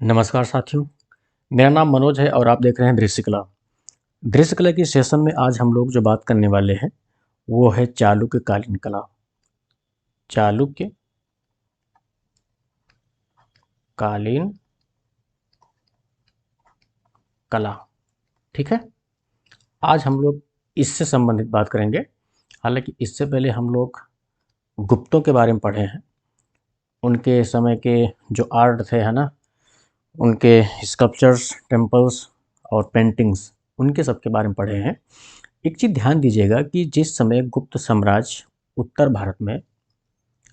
नमस्कार साथियों। मेरा नाम मनोज है और आप देख रहे हैं दृश्य कला। दृश्य कला की सेशन में आज हम लोग जो बात करने वाले हैं वो है चालुक्य कालीन कला। चालुक्य कालीन कला, ठीक है। आज हम लोग इससे संबंधित बात करेंगे। हालांकि इससे पहले हम लोग गुप्तों के बारे में पढ़े हैं। उनके समय के जो आर्ट थे, है ना, उनके स्कल्पचर्स, टेम्पल्स और पेंटिंग्स, उनके सब के बारे में पढ़े हैं। एक चीज़ ध्यान दीजिएगा कि जिस समय गुप्त साम्राज्य उत्तर भारत में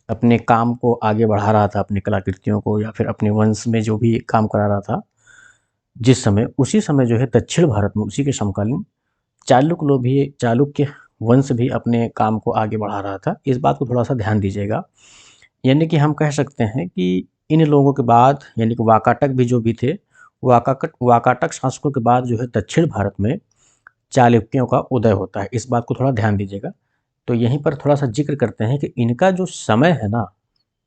अपने काम को आगे बढ़ा रहा था, अपनी कलाकृतियों को या फिर अपने वंश में जो भी काम करा रहा था, जिस समय उसी समय जो है दक्षिण भारत में उसी के समकालीन चालुक्य वंश भी अपने काम को आगे बढ़ा रहा था। इस बात को थोड़ा सा ध्यान दीजिएगा। यानी कि हम कह सकते हैं कि इन लोगों के बाद, यानी कि वाकाटक भी जो भी थे, वाकाटक शासकों के बाद जो है दक्षिण भारत में चालुक्यों का उदय होता है। इस बात को थोड़ा ध्यान दीजिएगा। तो यहीं पर थोड़ा सा जिक्र करते हैं कि इनका जो समय है ना,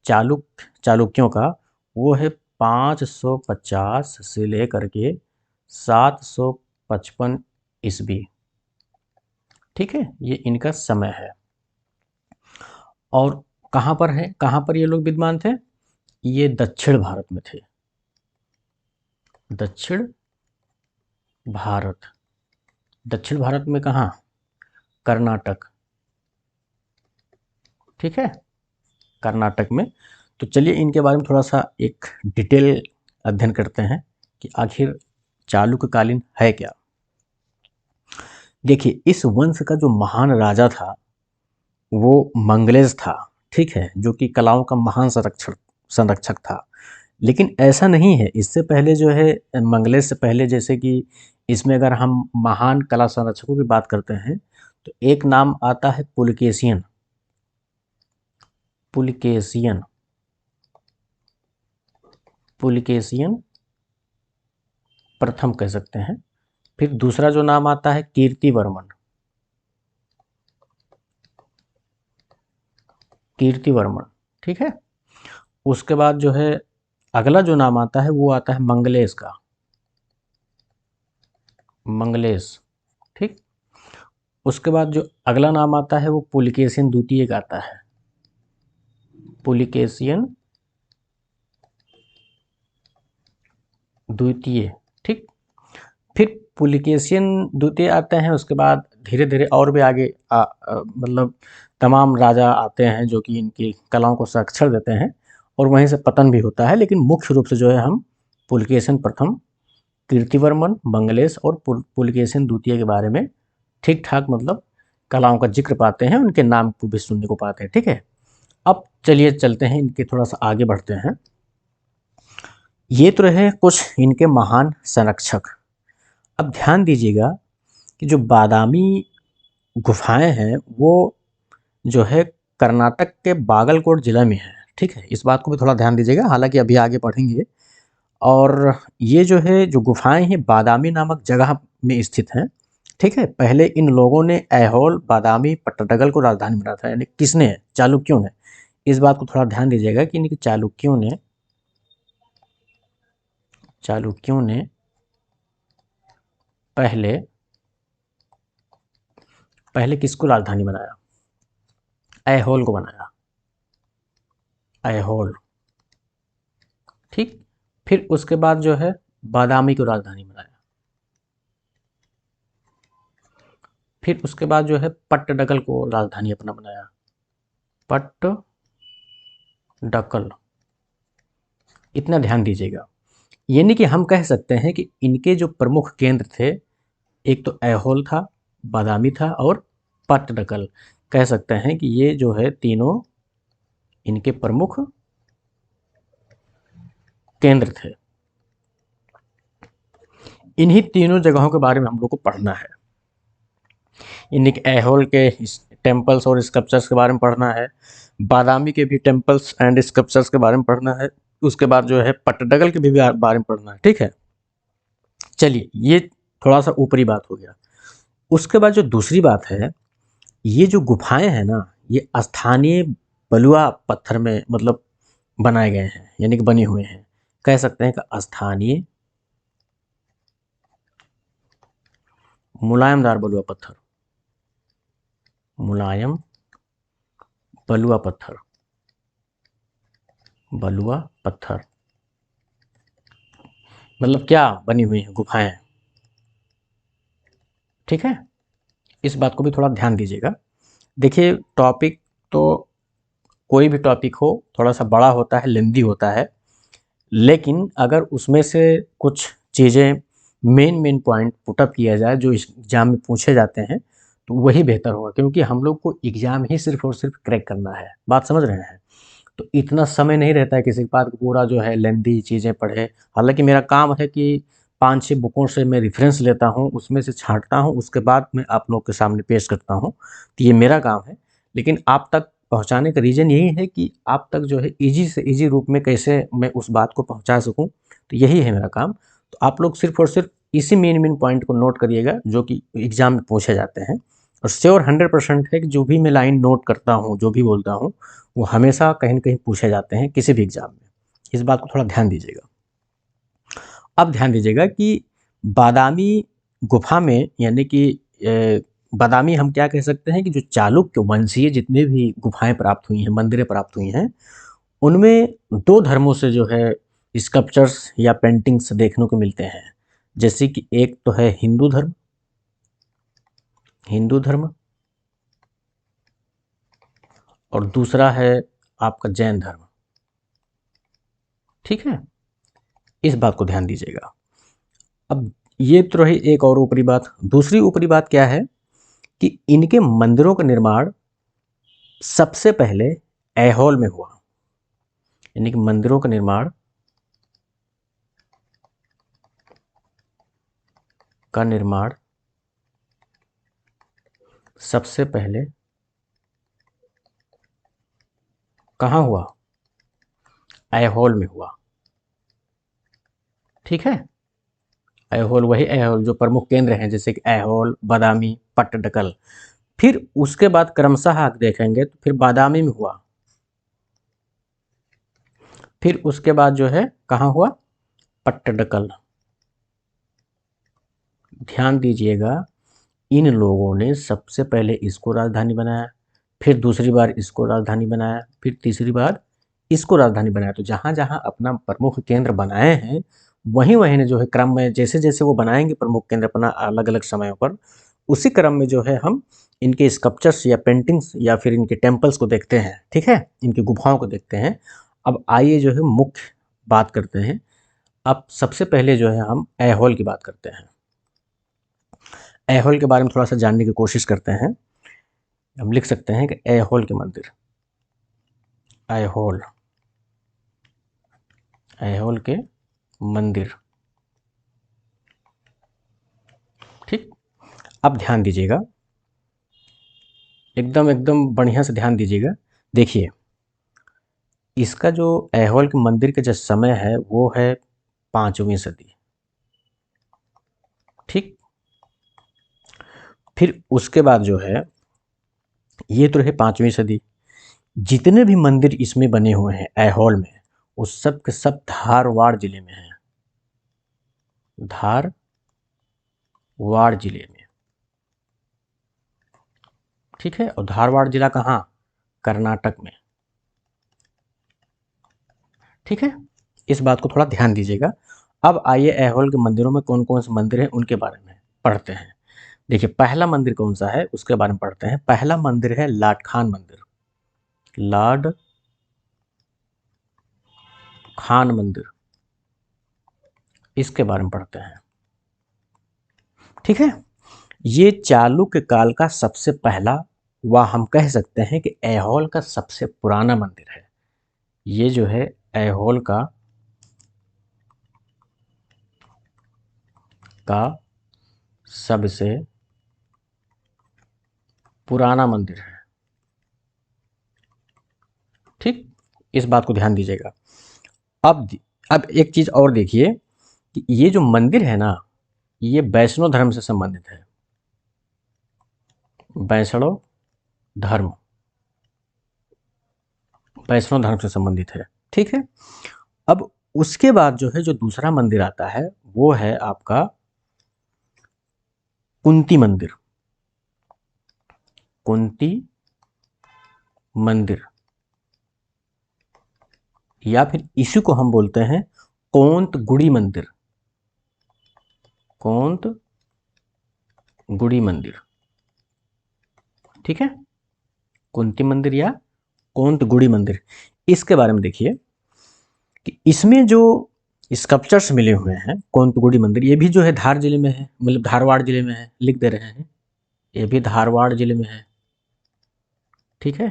चालुक्यों का, वो है 550 से लेकर के 755 ईस्वी, ठीक है। ये इनका समय है। और कहाँ पर है, कहाँ पर ये लोग विद्यमान थे? ये दक्षिण भारत में थे। दक्षिण भारत, दक्षिण भारत में कहाँ? कर्नाटक, ठीक है, कर्नाटक में। तो चलिए इनके बारे में थोड़ा सा एक डिटेल अध्ययन करते हैं कि आखिर चालुक्यकालीन है क्या। देखिए, इस वंश का जो महान राजा था वो मंगलेश था, ठीक है, जो कि कलाओं का महान संरक्षक था। लेकिन ऐसा नहीं है, इससे पहले जो है, मंगलेश से पहले, जैसे कि इसमें अगर हम महान कला संरक्षकों की बात करते हैं तो एक नाम आता है पुलकेशियन। पुलकेशियन पुलकेशियन प्रथम कह सकते हैं। फिर दूसरा जो नाम आता है कीर्तिवर्मन। कीर्तिवर्मन, ठीक है। उसके बाद जो है अगला जो नाम आता है वो आता है मंगलेश का, मंगलेश, ठीक। उसके बाद जो अगला नाम आता है वो पुलकेशियन द्वितीय का आता है, पुलकेशियन द्वितीय, ठीक। फिर पुलकेशियन द्वितीय आते हैं। उसके बाद धीरे धीरे और भी आगे मतलब तमाम राजा आते हैं जो कि इनकी कलाओं को साक्षर देते हैं और वहीं से पतन भी होता है। लेकिन मुख्य रूप से जो है हम पुलकेशियन प्रथम, कीर्तिवर्मन, मंगलेश और पुलकेशिन द्वितीय के बारे में ठीक ठाक मतलब कलाओं का जिक्र पाते हैं, उनके नाम को भी सुनने को पाते हैं, ठीक है। अब चलिए चलते हैं, इनके थोड़ा सा आगे बढ़ते हैं। ये तो रहे कुछ इनके महान संरक्षक। अब ध्यान दीजिएगा कि जो बादामी गुफाएं हैं वो जो है कर्नाटक के बागलकोट जिला में है, ठीक है। इस बात को भी थोड़ा ध्यान दीजिएगा, हालांकि अभी आगे पढ़ेंगे। और ये जो है, जो गुफाएं हैं, बादामी नामक जगह में स्थित हैं, ठीक है। पहले इन लोगों ने ऐहोल, बादामी, पट्टडकल को राजधानी बनाया था। यानी किसने? चालुक्यों ने। इस बात को थोड़ा ध्यान दीजिएगा कि इनके चालुक्यों ने पहले पहले किसको राजधानी बनाया? ऐहोल को बनाया, ऐहोल, ठीक। फिर उसके बाद जो है बादामी को राजधानी बनाया। फिर उसके बाद जो है पट्टडकल को राजधानी अपना बनाया, पट्टडकल। इतना ध्यान दीजिएगा। यानी कि हम कह सकते हैं कि इनके जो प्रमुख केंद्र थे, एक तो ऐहोल था, बादामी था और पट्टडकल। कह सकते हैं कि ये जो है तीनों इनके प्रमुख केंद्र थे। इन्हीं तीनों जगहों के बारे में हम लोग को पढ़ना है। इन्हीं के ऐहोल के टेम्पल्स और स्कल्पचर्स के बारे में पढ़ना है, बादामी के भी टेम्पल्स एंड स्कल्पचर्स के बारे में पढ़ना है, उसके बाद जो है पट्टडकल के भी बारे में पढ़ना है, ठीक है। चलिए, ये थोड़ा सा ऊपरी बात हो गया। उसके बाद जो दूसरी बात है, ये जो गुफाएं हैं ना, ये स्थानीय बलुआ पत्थर में मतलब बनाए गए हैं, यानी कि बने हुए हैं। कह सकते हैं कि स्थानीय मुलायमदार बलुआ पत्थर, मुलायम बलुआ पत्थर, बलुआ पत्थर मतलब क्या बनी हुई हैं गुफाएं। ठीक है, इस बात को भी थोड़ा ध्यान दीजिएगा। देखिए टॉपिक तो कोई भी टॉपिक हो थोड़ा सा बड़ा होता है, लेंदी होता है, लेकिन अगर उसमें से कुछ चीज़ें मेन पॉइंट पुट अप किया जाए जो इस एग्ज़ाम में पूछे जाते हैं तो वही बेहतर होगा, क्योंकि हम लोग को एग्ज़ाम ही सिर्फ और सिर्फ क्रैक करना है। बात समझ रहे हैं? तो इतना समय नहीं रहता है किसी के पास पूरा जो है लेंदी चीज़ें पढ़े। हालांकि मेरा काम है कि 5-6 बुकों से मैं रेफरेंस लेता हूँ, उसमें से छाँटता हूँ, उसके बाद मैं आप लोग के सामने पेश करता हूँ, तो ये मेरा काम है। लेकिन आप तक पहुँचाने का रीज़न यही है कि आप तक जो है ईज़ी से ईज़ी रूप में कैसे मैं उस बात को पहुँचा सकूँ, तो यही है मेरा काम। तो आप लोग सिर्फ़ और सिर्फ इसी मेन पॉइंट को नोट करिएगा जो कि एग्ज़ाम में पूछे जाते हैं। और श्योर 100% है कि जो भी मैं लाइन नोट करता हूँ, जो भी बोलता हूँ, वो हमेशा कहीं न कहीं पूछे जाते हैं किसी भी एग्ज़ाम में। इस बात को थोड़ा ध्यान दीजिएगा। अब ध्यान दीजिएगा कि बादामी गुफ़ा में यानी कि बादामी हम क्या कह सकते हैं कि जो चालुक्य वंशीय जितने भी गुफ़ाएँ प्राप्त हुई हैं, मंदिरें प्राप्त हुई हैं, उनमें 2 धर्मों से जो है स्कल्पचर्स या पेंटिंग्स देखने को मिलते हैं। जैसे कि एक तो है हिंदू धर्म और दूसरा है आपका जैन धर्म। ठीक है? इस बात को ध्यान दीजिएगा। अब ये तो रही एक और ऊपरी बात। दूसरी ऊपरी बात क्या है कि इनके मंदिरों का निर्माण सबसे पहले ऐहोल में हुआ। यानी कि मंदिरों का निर्माण सबसे पहले कहाँ हुआ? ऐहोल में हुआ। ठीक है? ऐहोल वही ऐहोल जो प्रमुख केंद्र हैं जैसे कि ऐहोल, बादामी, पट्टडकल। फिर उसके बाद क्रमशः आप देखेंगे तो फिर बादामी में हुआ। फिर उसके बाद जो है कहाँ हुआ? पट्टडकल। ध्यान दीजिएगा, इन लोगों ने सबसे पहले इसको राजधानी बनाया, फिर दूसरी बार इसको राजधानी बनाया, फिर तीसरी बार इसको राजधानी बनाया। तो जहाँ जहाँ अपना प्रमुख केंद्र बनाए हैं वहीं वहीं ने जो है क्रम में जैसे जैसे वो बनाएंगे प्रमुख केंद्र अपना अलग अलग समयों पर, उसी क्रम में जो है हम इनके स्कल्पचर्स या पेंटिंग्स या फिर इनके टेम्पल्स को देखते हैं। ठीक है, इनकी गुफाओं को देखते हैं। अब आइए जो है मुख्य बात करते हैं। अब सबसे पहले जो है हम ऐहोल की बात करते हैं। ऐहोल के बारे में थोड़ा सा जानने की कोशिश करते हैं। हम लिख सकते हैं कि ऐहोल के मंदिर, ऐहोल, ऐहोल के मंदिर। ठीक, अब ध्यान दीजिएगा, एकदम एकदम बढ़िया से ध्यान दीजिएगा। देखिए इसका जो ऐहोल के मंदिर का जो समय है वो है 5वीं सदी। ठीक, फिर उसके बाद जो है ये तो रहे 5वीं सदी। जितने भी मंदिर इसमें बने हुए हैं ऐहोल में, उस सब के सब धारवाड़ जिले में हैं। धारवाड़ जिले में। ठीक है, और धारवाड़ जिला कहाँ? कर्नाटक में। ठीक है, इस बात को थोड़ा ध्यान दीजिएगा। अब आइए ऐहोल के मंदिरों में कौन कौन से मंदिर हैं उनके बारे में पढ़ते हैं। देखिए पहला मंदिर कौन सा है उसके बारे में पढ़ते हैं। पहला मंदिर है लाट खान मंदिर, लाड खान मंदिर, इसके बारे में पढ़ते हैं। ठीक है, ये चालुक्य काल का सबसे पहला व हम कह सकते हैं कि ऐहोल का सबसे पुराना मंदिर है। ये जो है ऐहोल का सबसे पुराना मंदिर है। ठीक, इस बात को ध्यान दीजिएगा। अब एक चीज़ और देखिए कि ये जो मंदिर है ना, ये वैष्णव धर्म से संबंधित है। वैष्णव धर्म, वैष्णव धर्म से संबंधित है। ठीक है, अब उसके बाद जो है जो दूसरा मंदिर आता है वो है आपका कुंती मंदिर। कुंती मंदिर, या फिर इसी को हम बोलते हैं कोंतगुड़ी मंदिर। कोंतगुड़ी मंदिर, ठीक है, कुंती मंदिर या कोंतगुड़ी मंदिर। इसके बारे में देखिए कि इसमें जो स्कल्पचर्स मिले हुए हैं, कोंतगुड़ी मंदिर, ये भी जो है धार जिले में है, मतलब धारवाड़ जिले में है, लिख दे रहे हैं, ये भी धारवाड़ जिले में है, ठीक है,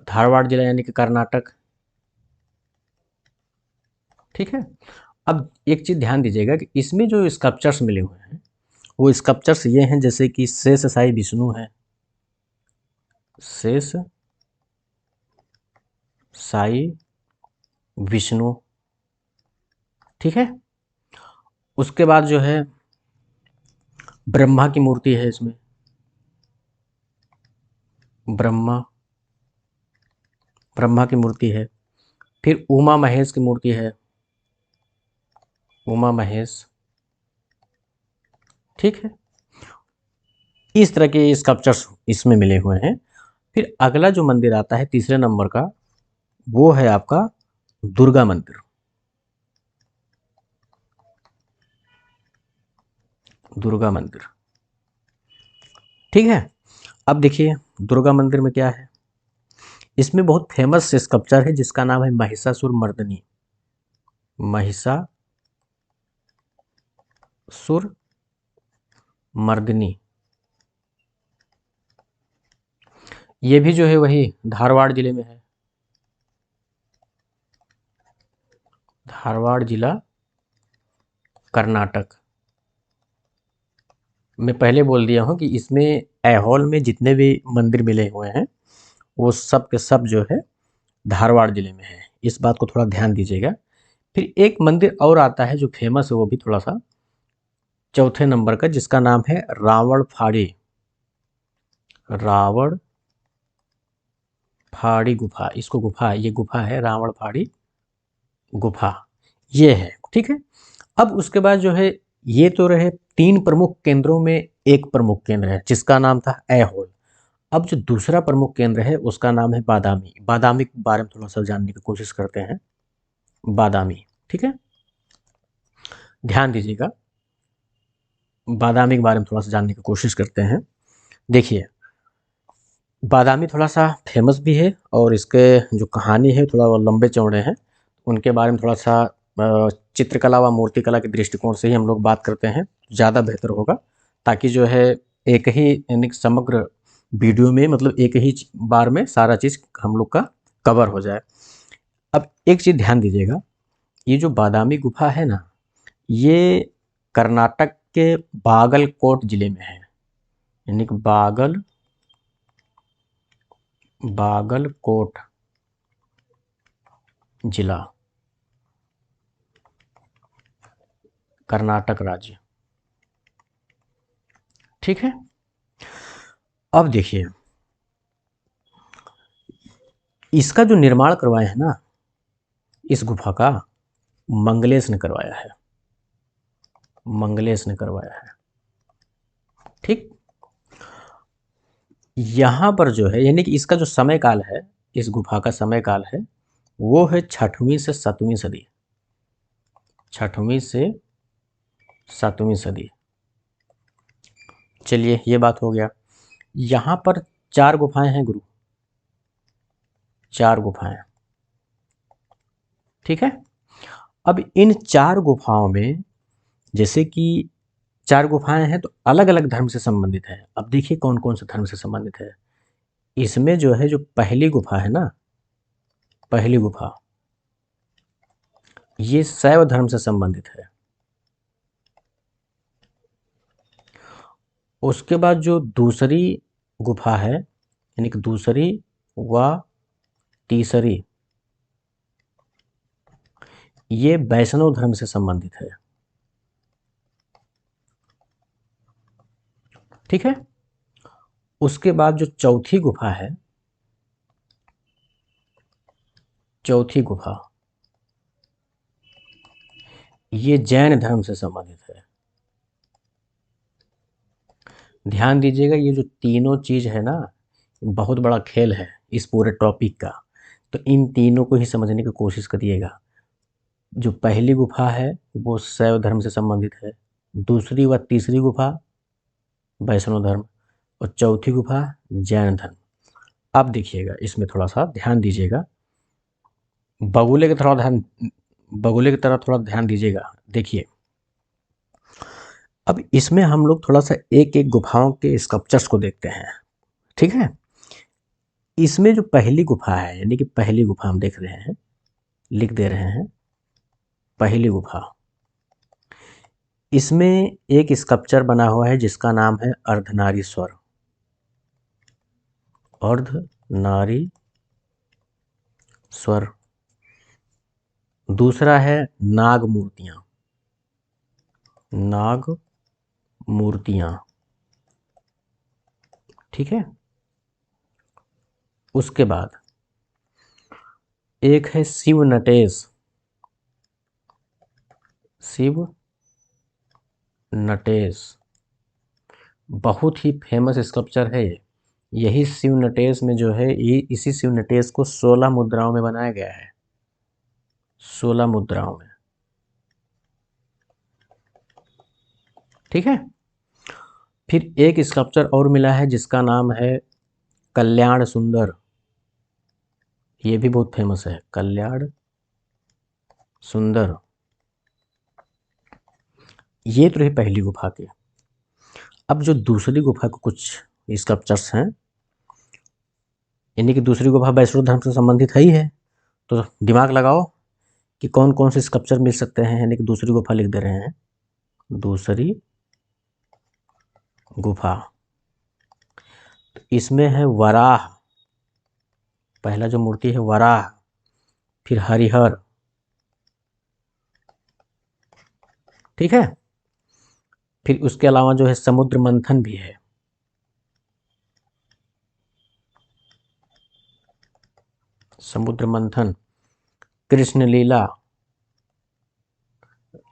धारवाड़ जिला यानी कि कर्नाटक, ठीक है। अब एक चीज़ ध्यान दीजिएगा कि इसमें जो स्कल्पचर्स मिले हुए हैं वो स्कल्पचर्स ये हैं जैसे कि शेष साई विष्णु है, शेष साई विष्णु, ठीक है। उसके बाद जो है ब्रह्मा की मूर्ति है इसमें, ब्रह्मा ब्रह्मा की मूर्ति है। फिर उमा महेश की मूर्ति है, उमा महेश, ठीक है। इस तरह के स्कल्पचर्स इसमें मिले हुए हैं। फिर अगला जो मंदिर आता है तीसरे नंबर का, वो है आपका दुर्गा मंदिर। दुर्गा मंदिर, ठीक है। अब देखिए दुर्गा मंदिर में क्या है, इसमें बहुत फेमस स्कल्पचर है जिसका नाम है महिषासुर मर्दिनी। महिषासुर मर्दिनी, ये भी जो है वही धारवाड़ जिले में है, धारवाड़ जिला कर्नाटक। मैं पहले बोल दिया हूँ कि इसमें ऐहोल में जितने भी मंदिर मिले हुए हैं वो सब के सब जो है धारवाड़ जिले में है, इस बात को थोड़ा ध्यान दीजिएगा। फिर एक मंदिर और आता है जो फेमस है, वो भी थोड़ा सा चौथे नंबर का, जिसका नाम है रावण फाड़ी। रावण फाड़ी गुफा, इसको गुफा, ये गुफा है रावण फाड़ी गुफा, ये है, ठीक है। अब उसके बाद जो है ये तो रहे तीन प्रमुख केंद्रों में एक प्रमुख केंद्र है जिसका नाम था ऐहोल। अब जो दूसरा प्रमुख केंद्र है उसका नाम है बादामी। बादामी के बारे में थोड़ा सा जानने की कोशिश करते हैं, बादामी, ठीक है, ध्यान दीजिएगा, बादामी के बारे में थोड़ा सा जानने की कोशिश करते हैं। देखिए बादामी थोड़ा सा फेमस भी है और इसके जो कहानी है थोड़ा वो लंबे चौड़े हैं, उनके बारे में थोड़ा सा चित्रकला व मूर्तिकला के दृष्टिकोण से ही हम लोग बात करते हैं, ज़्यादा बेहतर होगा, ताकि जो है एक ही यानी समग्र वीडियो में, मतलब एक ही बार में सारा चीज़ हम लोग का कवर हो जाए। अब एक चीज़ ध्यान दीजिएगा, ये जो बादामी गुफा है ना, ये कर्नाटक के बागलकोट जिले में है, यानी कि बागलकोट जिला, कर्नाटक राज्य, ठीक है। अब देखिए इसका जो निर्माण करवाया है ना, इस गुफा का मंगलेश ने करवाया है, मंगलेश ने करवाया है, ठीक। यहाँ पर जो है यानी कि इसका जो समय काल है, इस गुफा का समय काल है वो है 6वीं से 7वीं सदी, 6वीं से 7वीं सदी। चलिए ये बात हो गया। यहाँ पर 4 गुफाएं हैं गुरु, 4 गुफाएं, ठीक है। अब इन 4 गुफाओं में जैसे कि 4 गुफाएं हैं तो अलग अलग धर्म से संबंधित है। अब देखिए कौन कौन से धर्म से संबंधित है। इसमें जो है जो पहली गुफा है ना, पहली गुफा, ये शैव धर्म से संबंधित है। उसके बाद जो दूसरी गुफा है, यानी कि दूसरी व तीसरी, ये वैष्णव धर्म से संबंधित है, ठीक है। उसके बाद जो चौथी गुफा है, चौथी गुफा, ये जैन धर्म से संबंधित है। ध्यान दीजिएगा, ये जो तीनों चीज़ है ना, बहुत बड़ा खेल है इस पूरे टॉपिक का, तो इन तीनों को ही समझने की कोशिश करिएगा। जो पहली गुफा है वो शैव धर्म से संबंधित है, दूसरी व तीसरी गुफा वैष्णव धर्म, और चौथी गुफा जैन धर्म। अब देखिएगा, इसमें थोड़ा सा ध्यान दीजिएगा, बगुले की तरह थोड़ा ध्यान दीजिएगा। देखिए, अब इसमें हम लोग थोड़ा सा एक एक गुफाओं के स्कल्पचर्स को देखते हैं, ठीक है। इसमें जो पहली गुफा है, यानी कि पहली गुफा हम देख रहे हैं, लिख दे रहे हैं पहली गुफा। इसमें एक स्कल्पचर बना हुआ है जिसका नाम है अर्धनारीश्वर, अर्धनारीश्वर। दूसरा है नाग मूर्तियां, ठीक है। उसके बाद एक है शिव नटेश, बहुत ही फेमस स्कल्पचर है ये। यही शिव नटेश में जो है, ये इसी शिव नटेश को 16 मुद्राओं में बनाया गया है, 16 मुद्राओं में, ठीक है। फिर एक स्कल्पचर और मिला है जिसका नाम है कल्याण सुंदर, ये भी बहुत फेमस है, कल्याण सुंदर। ये तो रही पहली गुफा के। अब जो दूसरी गुफा के कुछ स्कल्पचर्स हैं, यानी कि दूसरी गुफा वैष्णव धर्म से संबंधित है ही है, तो दिमाग लगाओ कि कौन कौन से स्कल्पचर मिल सकते हैं, यानी कि दूसरी गुफा लिख दे रहे हैं, दूसरी गुफा। तो इसमें है वराह, पहला जो मूर्ति है वराह, फिर हरिहर, ठीक है। फिर उसके अलावा जो है समुद्र मंथन भी है, समुद्र मंथन, कृष्ण लीला।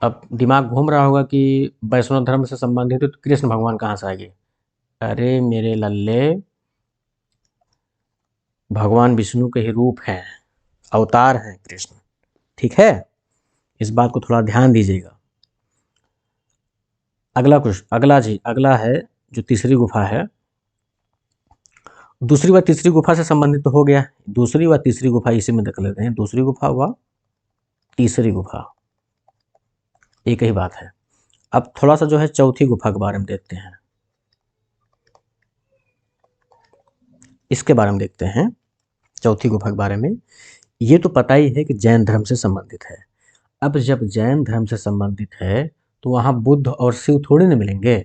अब दिमाग घूम रहा होगा कि वैष्णव धर्म से संबंधित है तो कृष्ण भगवान कहाँ से आ गए। अरे मेरे लल्ले, भगवान विष्णु के ही रूप हैं, अवतार हैं कृष्ण, ठीक है। इस बात को थोड़ा ध्यान दीजिएगा। अगला है जो तीसरी गुफा है, दूसरी व तीसरी गुफा से संबंधित तो हो गया, दूसरी व तीसरी गुफा इसी में देख लेते हैं, दूसरी गुफा व तीसरी गुफा एक ही बात है। अब थोड़ा सा जो है चौथी गुफा के बारे में देखते हैं, इसके बारे में देखते हैं, चौथी गुफा के बारे में। ये तो पता ही है कि जैन धर्म से संबंधित है। अब जब जैन धर्म से संबंधित है तो वहाँ बुद्ध और शिव थोड़ी ना मिलेंगे,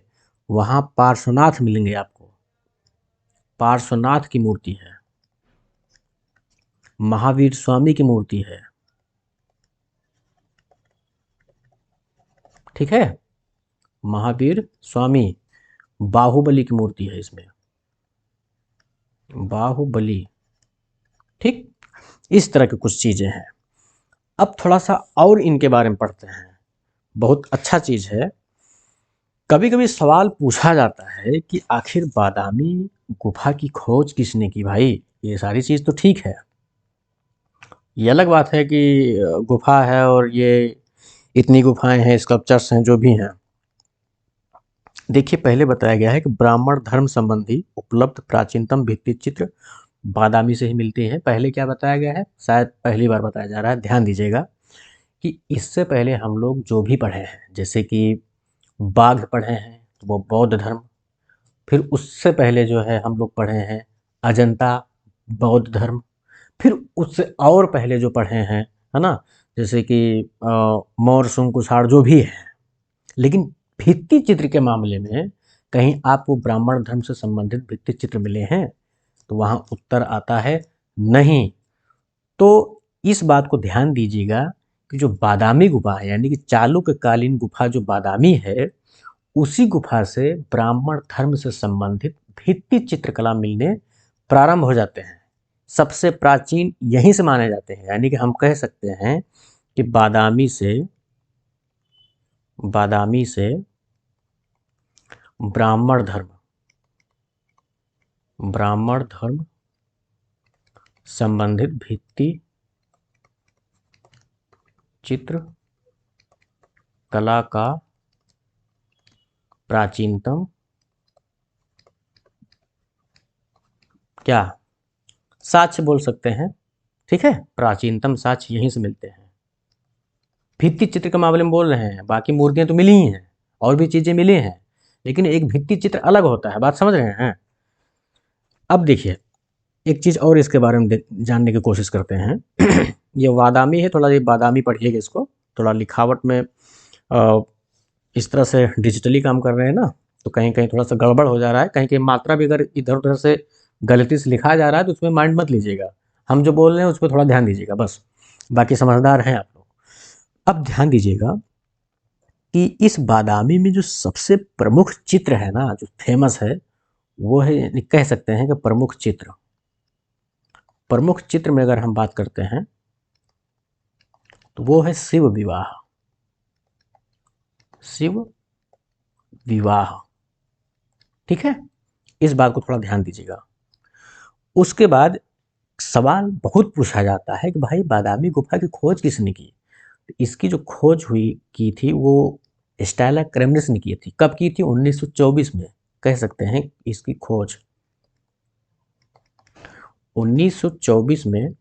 वहाँ पार्श्वनाथ मिलेंगे आपको। पार्श्वनाथ की मूर्ति है, महावीर स्वामी की मूर्ति है, ठीक है। महावीर स्वामी, बाहुबली की मूर्ति है इसमें, बाहुबली, ठीक। इस तरह की कुछ चीज़ें हैं। अब थोड़ा सा और इनके बारे में पढ़ते हैं, बहुत अच्छा चीज़ है। कभी कभी सवाल पूछा जाता है कि आखिर बादामी गुफा की खोज किसने की भाई। ये सारी चीज़ तो ठीक है, ये अलग बात है कि गुफा है और ये इतनी गुफाएं हैं, स्कल्पचर्स हैं, जो भी हैं। देखिए, पहले बताया गया है कि ब्राह्मण धर्म संबंधी उपलब्ध प्राचीनतम भित्ति चित्र बादामी से ही मिलते हैं। पहले क्या बताया गया है, शायद पहली बार बताया जा रहा है, ध्यान दीजिएगा कि इससे पहले हम लोग जो भी पढ़े हैं, जैसे कि बाघ पढ़े हैं तो वो बौद्ध धर्म, फिर उससे पहले जो है हम लोग पढ़े हैं अजंता, बौद्ध धर्म, फिर उससे और पहले जो पढ़े हैं, है ना, जैसे कि मौर्य सुंग कुषाण जो भी है। लेकिन भित्ति चित्र के मामले में कहीं आपको ब्राह्मण धर्म से संबंधित भित्ति चित्र मिले हैं, तो वहाँ उत्तर आता है नहीं। तो इस बात को ध्यान दीजिएगा कि जो बादामी गुफा है, यानी कि चालुक्यकालीन गुफा जो बादामी है, उसी गुफा से ब्राह्मण धर्म से संबंधित भित्ति चित्रकला मिलने प्रारंभ हो जाते हैं। सबसे प्राचीन यहीं से माने जाते हैं, यानी कि हम कह सकते हैं कि बादामी से बादामी से ब्राह्मण धर्म संबंधित भित्ति चित्र कला का प्राचीनतम क्या साक्ष्य बोल सकते हैं। ठीक है, प्राचीनतम साक्ष्य यहीं से मिलते हैं। भित्ति चित्र के मामले में बोल रहे हैं, बाकी मूर्तियां तो मिली ही हैं और भी चीजें मिली हैं, लेकिन एक भित्ति चित्र अलग होता है। बात समझ रहे हैं। अब देखिए एक चीज और इसके बारे में जानने की कोशिश करते हैं। ये बादामी है, थोड़ा ये बादामी पढ़िएगा इसको। थोड़ा लिखावट में इस तरह से डिजिटली काम कर रहे हैं ना, तो कहीं कहीं थोड़ा सा गड़बड़ हो जा रहा है, कहीं कहीं मात्रा भी अगर इधर उधर से गलती से लिखा जा रहा है तो उसमें माइंड मत लीजिएगा। हम जो बोल रहे हैं उस पर थोड़ा ध्यान दीजिएगा बस। बाकी समझदार हैं आप लोग। अब ध्यान दीजिएगा कि इस बादामी में जो सबसे प्रमुख चित्र है ना, जो फेमस है, वो है, कह सकते हैं कि प्रमुख चित्र में अगर हम बात करते हैं तो वो है शिव विवाह। ठीक है, इस बात को थोड़ा ध्यान दीजिएगा। उसके बाद सवाल बहुत पूछा जाता है कि भाई बादामी गुफा की खोज किसने की। तो इसकी जो खोज की थी वो स्टेला क्रेमनिस ने की थी। कब की थी? 1924 में। कह सकते हैं इसकी खोज 1924 में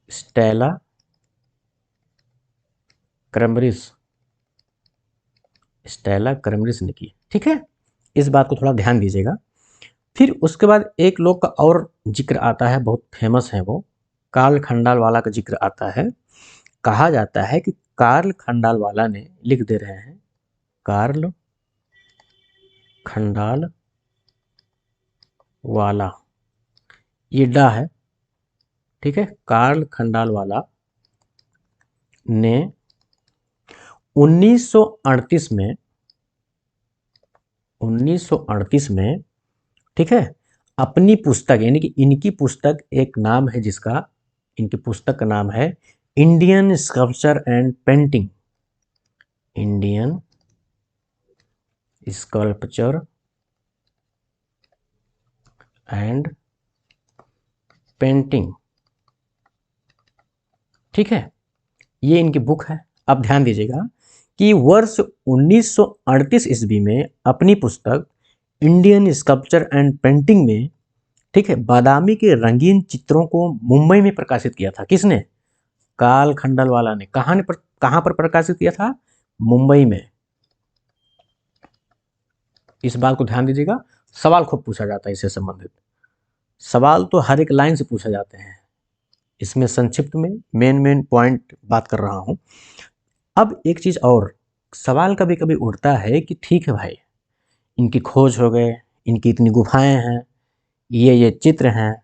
स्टेला क्रैमरिस ने की। ठीक है, इस बात को थोड़ा ध्यान दीजिएगा। फिर उसके बाद एक लोग का और जिक्र आता है, बहुत फेमस है वो, कार्ल खंडालवाला का जिक्र आता है। कहा जाता है कि कार्ल खंडालवाला ने, लिख दे रहे हैं, कार्ल खंडालवाला, ये डा है। ठीक है, कार्ल खंडालवाला ने 1938 में ठीक है, अपनी पुस्तक, यानी कि इनकी पुस्तक, एक नाम है जिसका, इनकी पुस्तक का नाम है Indian sculpture and painting. Indian sculpture and painting. ठीक है, ये इनकी बुक है। अब ध्यान दीजिएगा कि वर्ष 1938 ईस्वी में अपनी पुस्तक इंडियन स्कल्पचर एंड पेंटिंग में, ठीक है, बादामी के रंगीन चित्रों को मुंबई में प्रकाशित किया था। किसने? कार्ल खंडालवाला ने। कहां पर प्रकाशित किया था? मुंबई में। इस बात को ध्यान दीजिएगा। सवाल खूब पूछा जाता है इससे संबंधित। सवाल तो हर एक लाइन से पूछे जाते हैं। इसमें संक्षिप्त में मेन पॉइंट बात कर रहा हूं। अब एक चीज और, सवाल कभी कभी उठता है कि ठीक है भाई, इनकी खोज हो गए, इनकी इतनी गुफाएं हैं, ये चित्र हैं,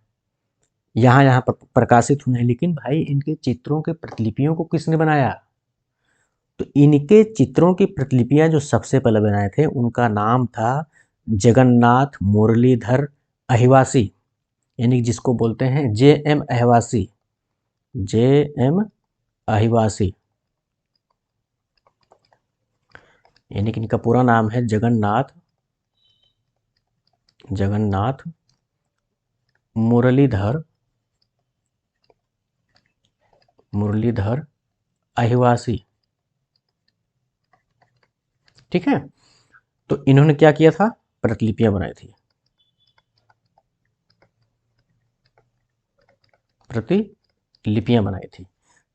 यहाँ पर प्रकाशित हुए हैं, लेकिन भाई इनके चित्रों के प्रतिलिपियों को किसने बनाया? तो इनके चित्रों की प्रतिलिपियां जो सबसे पहले बनाए थे उनका नाम था जगन्नाथ मुरलीधर अहिवासी, यानी जिसको बोलते हैं JM अहिवासी। JM अहिवासी, यानी कि इनका पूरा नाम है जगन्नाथ मुरलीधर अहिवासी। ठीक है, तो इन्होंने क्या किया था? प्रतिलिपियां बनाई थी।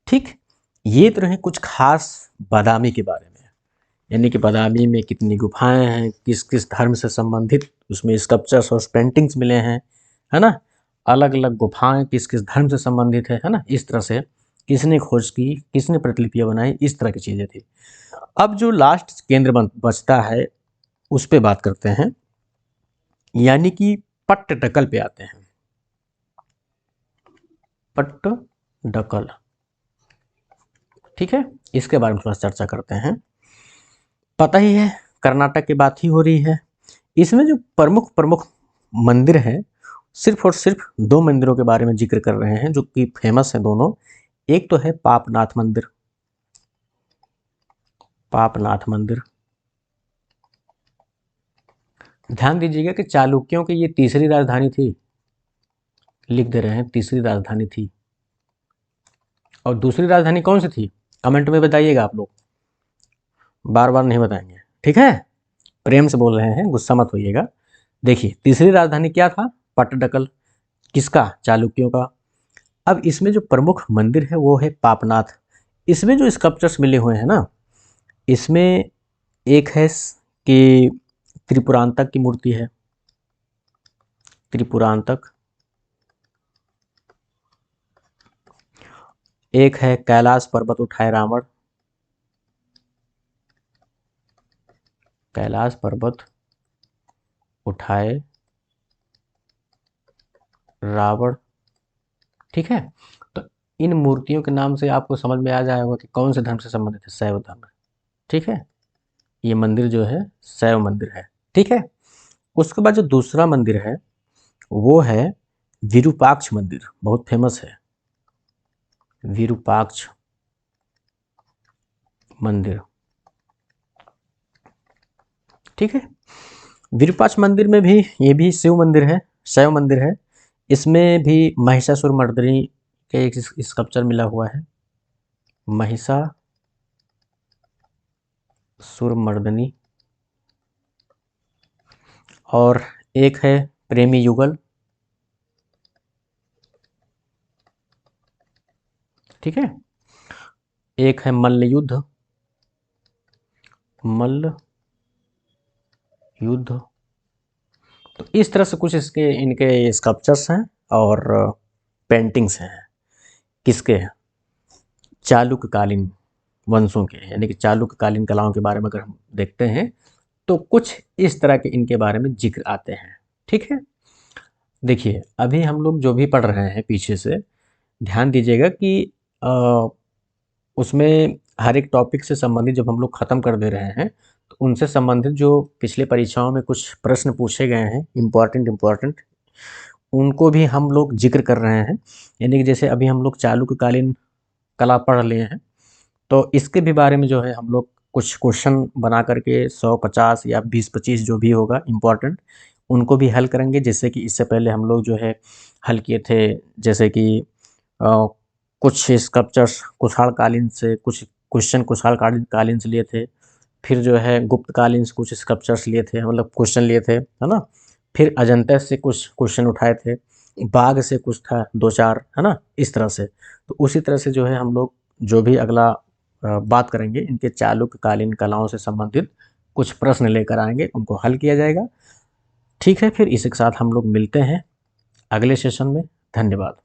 ठीक, ये तो रहे कुछ खास बादामी के बारे में, यानी कि बादामी में कितनी गुफाएं हैं, किस किस धर्म से संबंधित उसमें स्कल्पचर्स और पेंटिंग्स मिले हैं, है ना। अलग अलग गुफाएं किस किस धर्म से संबंधित है ना। इस तरह से किसने खोज की, किसने प्रतिलिपियां बनाई, इस तरह की चीजें थी। अब जो लास्ट केंद्र बचता है उस पे बात करते हैं, यानी कि पट्टडकल पे आते हैं। पट्टडकल, ठीक है, इसके बारे में थोड़ा चर्चा करते हैं। पता ही है कर्नाटक की बात ही हो रही है। इसमें जो प्रमुख मंदिर हैं, सिर्फ और सिर्फ 2 मंदिरों के बारे में जिक्र कर रहे हैं जो कि फेमस हैं दोनों। एक तो है पापनाथ मंदिर, पापनाथ मंदिर। ध्यान दीजिएगा कि चालुक्यों की ये तीसरी राजधानी थी, लिख दे रहे हैं तीसरी राजधानी थी। और दूसरी राजधानी कौन सी थी, कमेंट में बताइएगा आप लोग, बार बार नहीं बताएंगे, ठीक है। प्रेम से बोल रहे हैं, गुस्सा मत होइएगा। देखिए तीसरी राजधानी क्या था, पट्टडकल। किसका, चालुक्यों का। अब इसमें जो प्रमुख मंदिर है वो है पापनाथ। इसमें जो स्कल्पचर्स मिले हुए हैं ना, इसमें एक है कि त्रिपुरांतक की मूर्ति है, त्रिपुरांतक। एक है कैलाश पर्वत उठाए रावण, कैलाश पर्वत उठाए रावण, ठीक है। तो इन मूर्तियों के नाम से आपको समझ में आ जाएगा कि कौन से धर्म से संबंधित है, शैव धर्म, ठीक है। ये मंदिर जो है शैव मंदिर है, ठीक है। उसके बाद जो दूसरा मंदिर है वो है विरूपाक्ष मंदिर, बहुत फेमस है विरूपाक्ष मंदिर, ठीक है। विरूपाक्ष मंदिर में भी, ये भी शिव मंदिर है, शैव मंदिर है। इसमें भी महिषासुर मर्दिनी के एक स्कल्पचर मिला हुआ है, महिषासुर मर्दिनी। और एक है प्रेमी युगल, ठीक है। एक है मल्ल युद्ध, मल्ल युद्ध। तो इस तरह से कुछ इसके इनके स्कल्पचर्स हैं और पेंटिंग्स हैं। किसके, चालुक्यकालीन वंशों के, यानी कि चालुक्यकालीन कलाओं के बारे में अगर हम देखते हैं तो कुछ इस तरह के इनके बारे में जिक्र आते हैं, ठीक है। देखिए अभी हम लोग जो भी पढ़ रहे हैं पीछे से, ध्यान दीजिएगा कि उसमें हर एक टॉपिक से संबंधित जब हम लोग ख़त्म कर दे रहे हैं तो उनसे संबंधित जो पिछले परीक्षाओं में कुछ प्रश्न पूछे गए हैं इम्पॉर्टेंट, उनको भी हम लोग जिक्र कर रहे हैं। यानी कि जैसे अभी हम लोग चालुक्यकालीन कला पढ़ लिए हैं, तो इसके भी बारे में जो है हम लोग कुछ क्वेश्चन बना करके 100-50 या 20-25 जो भी होगा इम्पॉर्टेंट, उनको भी हल करेंगे। जैसे कि इससे पहले हम लोग जो है हल किए थे, जैसे कि कुछ स्कल्पचर्स कुषाण कालीन से, कुछ क्वेश्चन कुषाण कालीन से लिए थे। फिर जो है गुप्त कालीन से कुछ स्कल्पचर्स लिए थे, मतलब क्वेश्चन लिए थे, है ना। फिर अजंता से कुछ क्वेश्चन उठाए थे, बाघ से कुछ था 2-4, है ना, इस तरह से। तो उसी तरह से जो है हम लोग जो भी अगला बात करेंगे इनके चालुक्यकालीन कलाओं से संबंधित कुछ प्रश्न लेकर आएंगे, उनको हल किया जाएगा, ठीक है। फिर इसी के साथ हम लोग मिलते हैं अगले सेशन में। धन्यवाद।